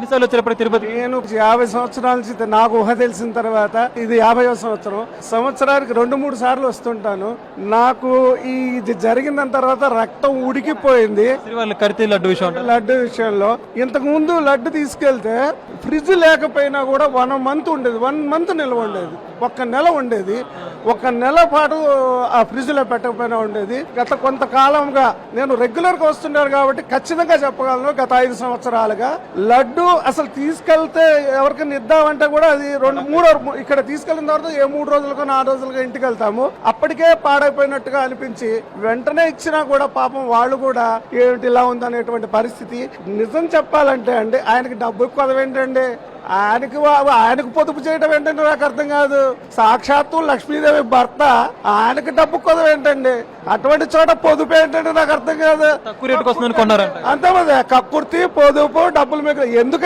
ఎన్నిసార్లు వచ్చారు తిరుపతి? నేను 50 సంవత్సరాల నుంచి నాకు ఊహ తెలిసిన తర్వాత ఇది 50వ సంవత్సరం. సంవత్సరానికి 2-3 సార్లు వస్తుంటాను. నాకు ఇది జరిగిన తర్వాత రక్తం ఉడికిపోయింది కరితే లడ్డు విషయంలో. ఇంతకు ముందు లడ్డు తీసుకెళ్తే ఫ్రిడ్జ్ లేకపోయినా కూడా 1 మంత్ ఉండేది, 1 మంత్ నిల్వ ఉండేది, 1 నెల ఉండేది. 1 నెల పాటు ఆ ఫ్రిడ్జ్ లో పెట్టకపోయినా ఉండేది. గత కొంతకాలంగా నేను రెగ్యులర్ గా వస్తున్నాను కాబట్టి ఖచ్చితంగా చెప్పగలను, గత 5 సంవత్సరాలుగా లడ్డు అసలు తీసుకెళ్తే ఎవరికైనా ఇద్దామంటే కూడా అది 2-3 ఇక్కడ తీసుకెళ్లిన తర్వాత 3 రోజులకో 4 రోజులకో ఇంటికి వెళ్తాము. అప్పటికే పాడైపోయినట్టుగా అనిపించి వెంటనే ఇచ్చినా కూడా పాపం వాళ్ళు కూడా ఏమిటి ఇలా ఉందనేటువంటి పరిస్థితి. నిజం చెప్పాలంటే అండి, ఆయనకి డబ్బు కొదవేంటండి, ఆయనకు పొదుపు చేయడం ఏంటంటే నాకు అర్థం కాదు. సాక్షాత్తు లక్ష్మీదేవి భర్త, ఆయనకు డబ్బు కొదవ ఏంటండి? అటువంటి చోట పొదుపు ఏంటంటే నాకు అర్థం కాదు. తక్కువ రేటుకి వస్తుందని కొన్నారంట. అంతే కక్కుర్తి, పొదుపు, డబ్బులు మీకు ఎందుకు